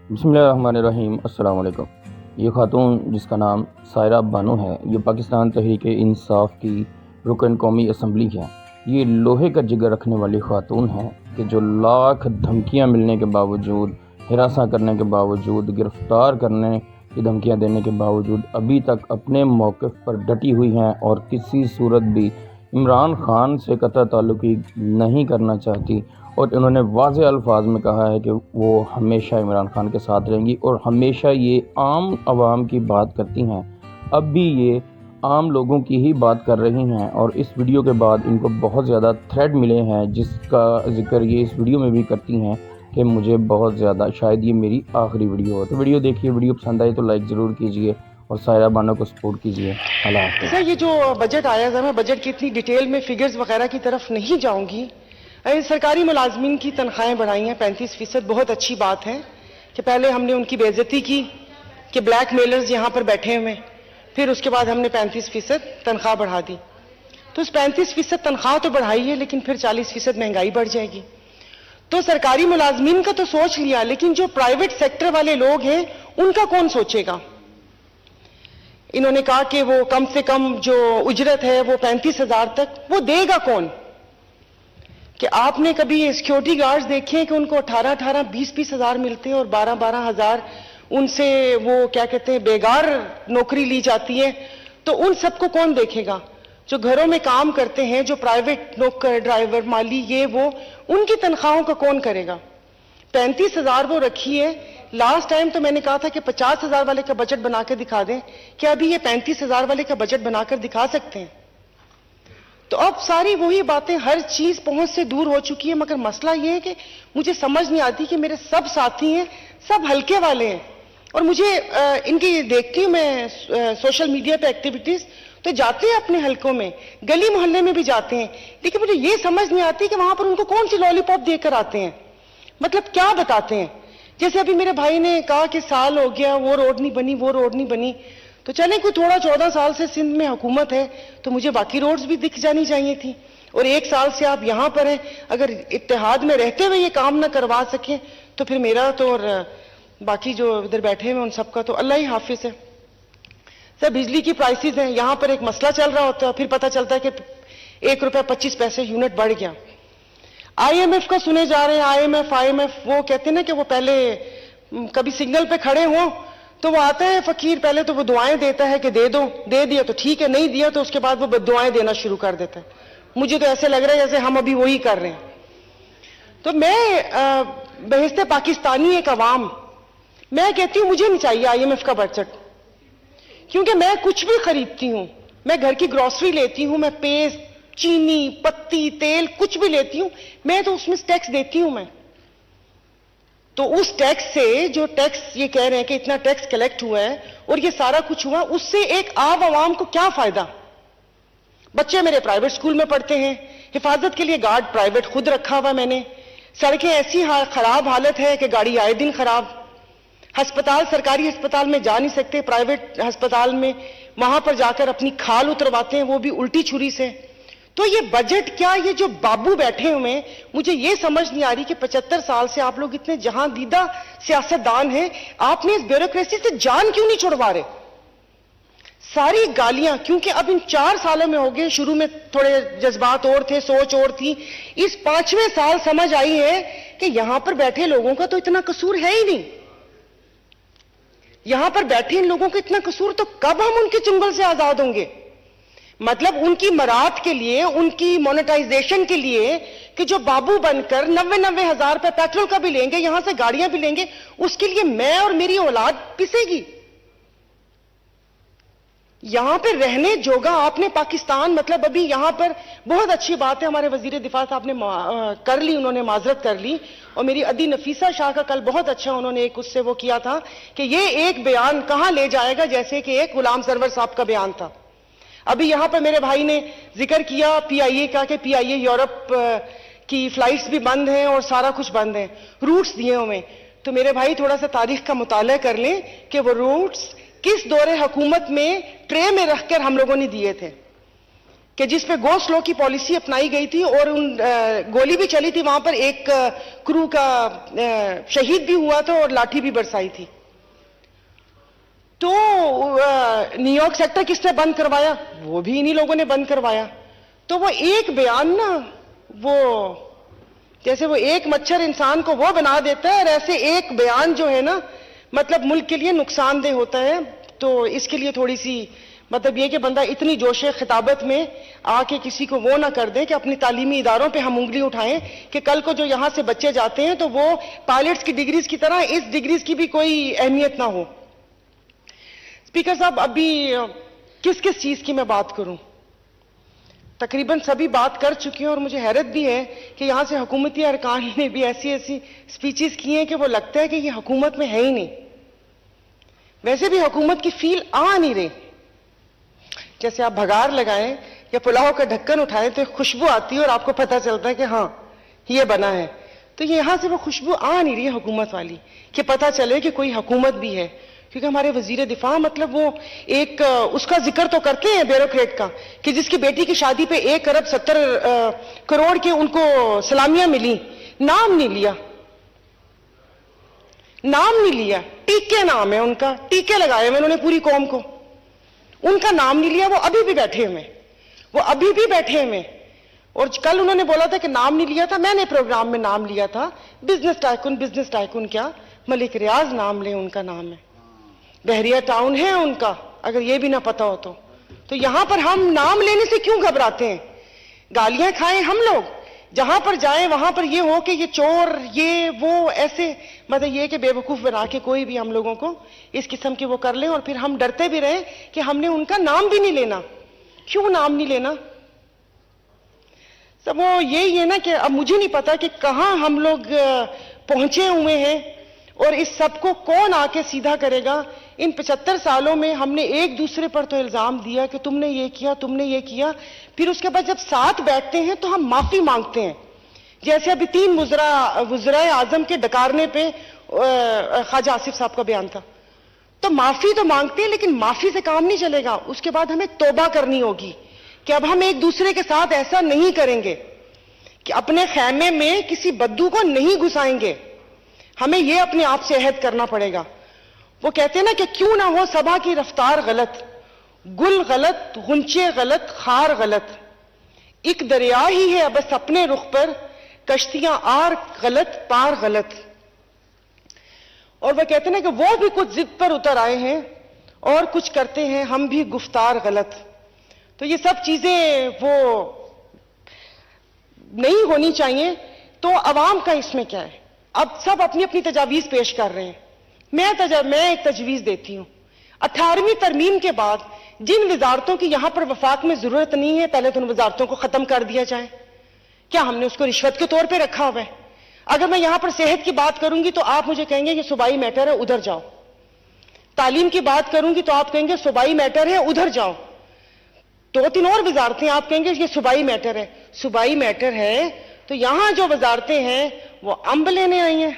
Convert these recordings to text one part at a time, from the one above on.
बिस्मिल्लाहिर्रहमानिर्रहीम। अस्सलाम वालेकुम। ये खातून जिसका नाम सायरा बानो है, ये पाकिस्तान तहरीक इंसाफ की रुकन कौमी असम्बली है। ये लोहे का जिगर रखने वाली खातून है कि जो लाख धमकियां मिलने के बावजूद, हिरासा करने के बावजूद, गिरफ़्तार करने की धमकियां देने के बावजूद अभी तक अपने मौक़िफ़ पर डटी हुई हैं और किसी सूरत भी इमरान ख़ान से कतई ताल्लुक़ी नहीं करना चाहती। और इन्होंने वाज़ेह अल्फाज में कहा है कि वो हमेशा इमरान ख़ान के साथ रहेंगी और हमेशा ये आम आवाम की बात करती हैं। अब भी ये आम लोगों की ही बात कर रही हैं और इस वीडियो के बाद इनको बहुत ज़्यादा थ्रेड मिले हैं, जिसका ज़िक्र ये इस वीडियो में भी करती हैं कि मुझे बहुत ज़्यादा, शायद ये मेरी आखिरी वीडियो हो। तो वीडियो देखिए, वीडियो पसंद आई तो लाइक ज़रूर कीजिए और सायरा बानो को सपोर्ट कीजिए। अल्लाह हाफ़िज़। सर, ये जो बजट आया था, मैं बजट की इतनी डिटेल में फिगर्स वगैरह की तरफ नहीं जाऊंगी। सरकारी मुलाजमीन की तनख्वाहें बढ़ाई हैं 35%, बहुत अच्छी बात है कि पहले हमने उनकी बेइज्जती की कि ब्लैक मेलर्स यहाँ पर बैठे हुए, फिर उसके बाद हमने 35% तनख्वाह बढ़ा दी। तो उस 35% तनख्वाह तो बढ़ाई है, लेकिन फिर 40% महंगाई बढ़ जाएगी। तो सरकारी मुलाजमीन का तो सोच लिया, लेकिन जो प्राइवेट सेक्टर वाले लोग हैं उनका कौन सोचेगा। इन्होंने कहा कि वो कम से कम जो उजरत है वो 35,000 तक, वो देगा कौन। कि आपने कभी सिक्योरिटी गार्ड्स देखे हैं कि उनको 18-18, 20-20 हजार मिलते हैं और 12-12 हजार उनसे वो क्या कहते हैं बेगार नौकरी ली जाती है। तो उन सबको कौन देखेगा जो घरों में काम करते हैं, जो प्राइवेट नौकर, ड्राइवर, माली, ये वो, उनकी तनख्वाहों का कौन करेगा। 35,000 वो रखी है। लास्ट टाइम तो मैंने कहा था कि 50,000 वाले का बजट बनाकर दिखा दें। क्या अभी ये 35,000 वाले का बजट बनाकर दिखा सकते हैं। तो अब सारी वही बातें, हर चीज पहुंच से दूर हो चुकी है। मगर मसला ये है कि मुझे समझ नहीं आती कि मेरे सब साथी हैं, सब हल्के वाले हैं और मुझे इनकी देखती हूं मैं सोशल मीडिया पे एक्टिविटीज, तो जाते हैं अपने हलकों में, गली मोहल्ले में भी जाते हैं, लेकिन मुझे ये समझ नहीं आती कि वहां पर उनको कौन सी लॉलीपॉप देकर आते हैं, मतलब क्या बताते हैं। जैसे अभी मेरे भाई ने कहा कि साल हो गया, वो रोड नहीं बनी, वो रोड नहीं बनी। तो चले कोई थोड़ा 14 साल से सिंध में हुकूमत है तो मुझे बाकी रोड्स भी दिख जानी चाहिए थी। और 1 साल से आप यहां पर हैं, अगर इत्तेहाद में रहते हुए ये काम ना करवा सके तो फिर मेरा तो और बाकी जो इधर बैठे हैं उन सबका तो अल्लाह ही हाफिज है। सर, बिजली की प्राइसेस हैं, यहां पर एक मसला चल रहा होता है, फिर पता चलता है कि ₹1.25 यूनिट बढ़ गया। IMF का सुने जा रहे हैं, IMF वो कहते हैं ना कि वो पहले कभी सिग्नल पे खड़े हों तो वो आता है फकीर, पहले तो वो दुआएं देता है कि दे दो, दे दिया तो ठीक है, नहीं दिया तो उसके बाद वो दुआएं देना शुरू कर देता है। मुझे तो ऐसे लग रहा है जैसे हम अभी वही कर रहे हैं। तो मैं बहिस्ते पाकिस्तानी एक अवाम, मैं कहती हूं मुझे नहीं चाहिए IMF का बजट, क्योंकि मैं कुछ भी खरीदती हूं, मैं घर की ग्रोसरी लेती हूं, मैं पेस्ट, चीनी, पत्ती, तेल कुछ भी लेती हूं, मैं तो उसमें टैक्स देती हूं मैं। तो उस टैक्स से, जो टैक्स ये कह रहे हैं कि इतना टैक्स कलेक्ट हुआ है और ये सारा कुछ हुआ, उससे एक आम आवाम को क्या फायदा। बच्चे मेरे प्राइवेट स्कूल में पढ़ते हैं, हिफाजत के लिए गार्ड प्राइवेट खुद रखा हुआ मैंने, सड़कें ऐसी खराब हालत है कि गाड़ी आए दिन खराब, अस्पताल, सरकारी अस्पताल में जा नहीं सकते, प्राइवेट अस्पताल में वहां पर जाकर अपनी खाल उतरवाते हैं, वो भी उल्टी छुरी से। तो ये बजट क्या, ये जो बाबू बैठे हुए हैं, मुझे ये समझ नहीं आ रही कि 75 साल से आप लोग इतने जहां दीदा सियासतदान हैं, आपने इस ब्यूरोक्रेसी से जान क्यों नहीं छुड़वा रहे। सारी गालियां, क्योंकि अब इन 4 सालों में हो गए, शुरू में थोड़े जज्बात और थे, सोच और थी, इस 5वें साल समझ आई है कि यहां पर बैठे लोगों का तो इतना कसूर है ही नहीं। यहां पर बैठे इन लोगों का इतना कसूर, तो कब हम उनके चुंगल से आजाद होंगे। मतलब उनकी मराद के लिए, उनकी मोनेटाइजेशन के लिए कि जो बाबू बनकर 90-90 हजार रुपए पेट्रोल का भी लेंगे, यहां से गाड़ियां भी लेंगे, उसके लिए मैं और मेरी औलाद पिसेगी। यहां पर रहने जोगा आपने पाकिस्तान, मतलब अभी यहां पर बहुत अच्छी बात है, हमारे वजीर दिफा साहब ने कर ली, उन्होंने माजरत कर ली। और मेरी अदी नफीसा शाह का कल बहुत अच्छा उन्होंने एक उससे वो किया था कि ये एक बयान कहां ले जाएगा, जैसे कि एक गुलाम सरवर साहब का बयान था। अभी यहां पर मेरे भाई ने जिक्र किया PIA का कि PIA यूरोप की फ्लाइट्स भी बंद हैं और सारा कुछ बंद है, रूट्स दिए हुए। तो मेरे भाई थोड़ा सा तारीख का मुताला कर लें कि वो रूट्स किस दौरे हुकूमत में ट्रे में रखकर हम लोगों ने दिए थे। कि जिस पे गो स्लो की पॉलिसी अपनाई गई थी और गोली भी चली थी, वहां पर एक क्रू का शहीद भी हुआ था और लाठी भी बरसाई थी। तो न्यूयॉर्क सेक्टर किसने बंद करवाया? वो भी इन्हीं लोगों ने बंद करवाया। तो वो एक बयान ना, वो जैसे वो एक मच्छर इंसान को वो बना देता है, और ऐसे एक बयान जो है ना, मतलब मुल्क के लिए नुकसानदेह होता है। तो इसके लिए थोड़ी सी मतलब ये कि बंदा इतनी जोश खिताबत में आके किसी को वो ना कर दे कि अपनी तालीमी इदारों पे हम उंगली उठाएं कि कल को जो यहां से बच्चे जाते हैं तो वो पायलट्स की डिग्रीज की तरह इस डिग्रीज की भी कोई अहमियत ना हो। स्पीकर साहब, अभी किस किस चीज की मैं बात करूं? तकरीबन सभी बात कर चुकी हैं और मुझे हैरत भी है कि यहां से हुकूमती अरकान ने भी ऐसी ऐसी स्पीचेस की हैं कि वो लगता है कि ये हुकूमत में है ही नहीं। वैसे भी हुकूमत की फील आ नहीं रही। जैसे आप भगार लगाएं या पुलाव का ढक्कन उठाएं तो एक खुशबू आती है और आपको पता चलता है कि हाँ ये बना है। तो ये यहां से वो खुशबू आ नहीं रही है हुकूमत वाली कि पता चले कि कोई हुकूमत भी है। क्योंकि हमारे वजीर दिफा मतलब वो एक उसका जिक्र तो करते हैं ब्यूरोक्रेट का कि जिसकी बेटी की शादी पे 1 अरब 70 करोड़ के उनको सलामियां मिली, नाम नहीं लिया, नाम नहीं लिया। टीके नाम है उनका, टीके लगाए हुए उन्होंने पूरी कौम को, उनका नाम नहीं लिया। वो अभी भी बैठे हुए, वो अभी भी बैठे हुए। और कल उन्होंने बोला था कि नाम नहीं लिया था, मैंने प्रोग्राम में नाम लिया था। बिजनेस टाइकून क्या मलिक रियाज नाम ले, उनका नाम है, बहरिया टाउन है उनका, अगर ये भी ना पता हो तो यहां पर हम नाम लेने से क्यों घबराते हैं? गालियां खाएं हम लोग, जहां पर जाएं वहां पर ये हो कि ये चोर, ये वो, ऐसे मतलब ये कि बेवकूफ बना के कोई भी हम लोगों को इस किस्म के वो कर ले और फिर हम डरते भी रहे कि हमने उनका नाम भी नहीं लेना। क्यों नाम नहीं लेना? सब वो यही है ना कि अब मुझे नहीं पता कि कहां हम लोग पहुंचे हुए हैं और इस सबको कौन आके सीधा करेगा। इन 75 सालों में हमने एक दूसरे पर तो इल्जाम दिया कि तुमने ये किया, तुमने ये किया, फिर उसके बाद जब साथ बैठते हैं तो हम माफी मांगते हैं। जैसे अभी 3 वज़राए आजम के डकारने पे ख्वाजा आसिफ साहब का बयान था, तो माफी तो मांगते हैं लेकिन माफी से काम नहीं चलेगा। उसके बाद हमें तौबा करनी होगी कि अब हम एक दूसरे के साथ ऐसा नहीं करेंगे कि अपने खैमे में किसी बद्दू को नहीं घुसाएंगे। हमें यह अपने आप से अहद करना पड़ेगा। वो कहते हैं ना कि क्यों ना हो सबा की रफ्तार गलत, गुल गलत, गुंचे गलत, खार गलत, एक दरिया ही है बस अपने रुख पर, कश्तियां आर गलत, पार गलत। और वह कहते हैं ना कि वो भी कुछ जिद पर उतर आए हैं और कुछ करते हैं हम भी गुफ्तार गलत। तो ये सब चीजें वो नहीं होनी चाहिए। तो अवाम का इसमें क्या है? अब सब अपनी अपनी तजावीज पेश कर रहे हैं। मैं एक तजवीज देती हूं, 18वीं तरमीम के बाद जिन वजारतों की यहां पर वफाक में जरूरत नहीं है, पहले तो उन वजारतों को खत्म कर दिया जाए। क्या हमने उसको रिश्वत के तौर पे रखा हुआ है? अगर मैं यहां पर सेहत की बात करूंगी तो आप मुझे कहेंगे ये सूबाई मैटर है, उधर जाओ। तालीम की बात करूंगी तो आप कहेंगे सूबाई मैटर है, उधर जाओ। 2-3 और वजारतें आप कहेंगे ये सूबाई मैटर है। सूबाई मैटर है तो यहां जो वजारतें हैं वो अम्ब लेने आई हैं।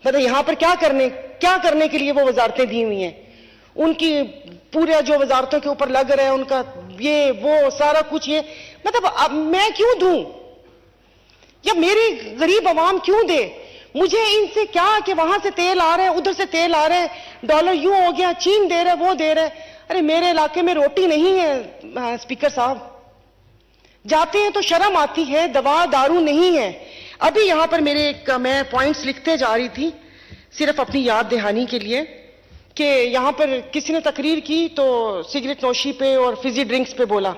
मतलब यहां पर क्या करने के लिए वो वजारतें दी हुई हैं? उनकी पूरे जो वजारतों के ऊपर लग रहा है उनका ये वो सारा कुछ, ये मतलब अब मैं क्यों दूं या मेरी गरीब आवाम क्यों दे? मुझे इनसे क्या कि वहां से तेल आ रहा है, उधर से तेल आ रहा है, डॉलर यूं हो गया, चीन दे रहा है, वो दे रहा है। अरे मेरे इलाके में रोटी नहीं है स्पीकर साहब, जाते हैं तो शर्म आती है, दवा दारू नहीं है। अभी यहां पर मैं पॉइंट्स लिखते जा रही थी सिर्फ अपनी याद दहानी के लिए कि यहां पर किसी ने तकरीर की तो सिगरेट नोशी पे और फिजी ड्रिंक्स पे बोला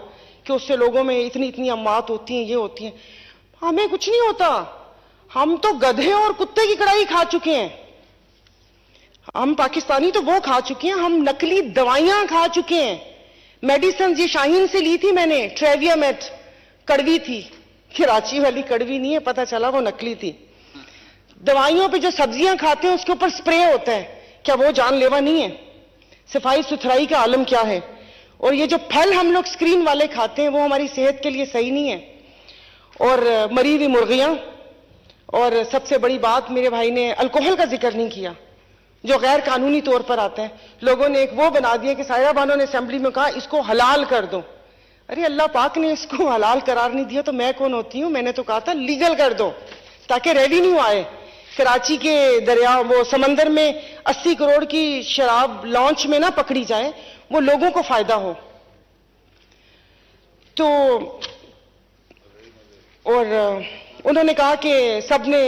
कि उससे लोगों में इतनी इतनी अम्मात होती हैं, ये होती हैं। हमें कुछ नहीं होता, हम तो गधे और कुत्ते की कड़ाई खा चुके हैं। हम पाकिस्तानी तो वो खा चुके हैं, हम नकली दवाइयां खा चुके हैं। मेडिसिन ये शाहीन से ली थी मैंने, ट्रेवियामेट, कड़वी थी, कराची वाली कड़वी नहीं है, पता चला वो नकली थी। दवाइयों पे जो सब्जियां खाते हैं उसके ऊपर स्प्रे होता है, क्या वो जानलेवा नहीं है? सफाई सुथराई का आलम क्या है? और ये जो फल हम लोग स्क्रीन वाले खाते हैं वो हमारी सेहत के लिए सही नहीं है। और मरी हुई मुर्गियां, और सबसे बड़ी बात मेरे भाई ने अल्कोहल का जिक्र नहीं किया जो गैर कानूनी तौर पर आता है। लोगों ने एक वो बना दिया कि सायरा बानो ने असेंबली में कहा इसको हलाल कर दो। अरे अल्लाह पाक ने इसको हलाल करार नहीं दिया तो मैं कौन होती हूं? मैंने तो कहा था लीगल कर दो ताकि रेवेन्यू आए। कराची के दरिया वो समंदर में 80 करोड़ की शराब लॉन्च में ना पकड़ी जाए, वो लोगों को फायदा हो। तो और उन्होंने कहा कि सबने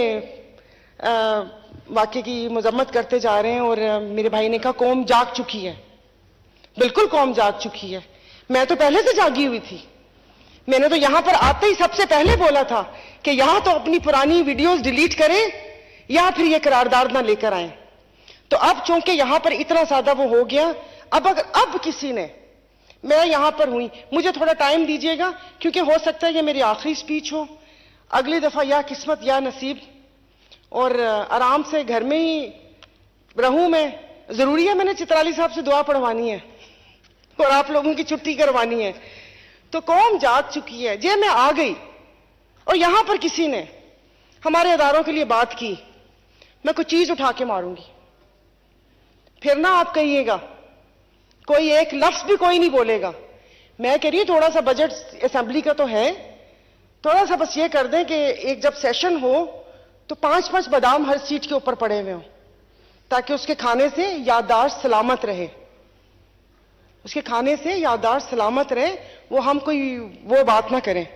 वाकई की मजम्मत करते जा रहे हैं, और मेरे भाई ने कहा कौम जाग चुकी है। बिल्कुल कौम जाग चुकी है। मैं तो पहले से जागी हुई थी। मैंने तो यहां पर आते ही सबसे पहले बोला था कि यहां तो अपनी पुरानी वीडियोस डिलीट करें या फिर ये करारदाद ना लेकर आए। तो अब चूंकि यहां पर इतना ज्यादा वो हो गया, अब किसी ने, मैं यहां पर हुई, मुझे थोड़ा टाइम दीजिएगा क्योंकि हो सकता है ये मेरी आखिरी स्पीच हो। अगली दफा या किस्मत या नसीब, और आराम से घर में ही रहूं मैं। जरूरी है मैंने चित्राली साहब से दुआ पढ़वानी है और आप लोगों की छुट्टी करवानी है। तो कौम जाग चुकी है। जे मैं आ गई और यहां पर किसी ने हमारे अदारों के लिए बात की, मैं कोई चीज उठा के मारूंगी। फिर ना आप कहिएगा, कोई एक लफ्ज भी कोई नहीं बोलेगा। मैं कह रही हूं थोड़ा सा बजट असेंबली का तो है, थोड़ा सा बस ये कर दें कि एक जब सेशन हो तो 5-5 बादाम हर सीट के ऊपर पड़े हुए हों, ताकि उसके खाने से याददाश्त सलामत रहे। उसके खाने से याददाश्त सलामत रहे, वो हम कोई वो बात ना करें।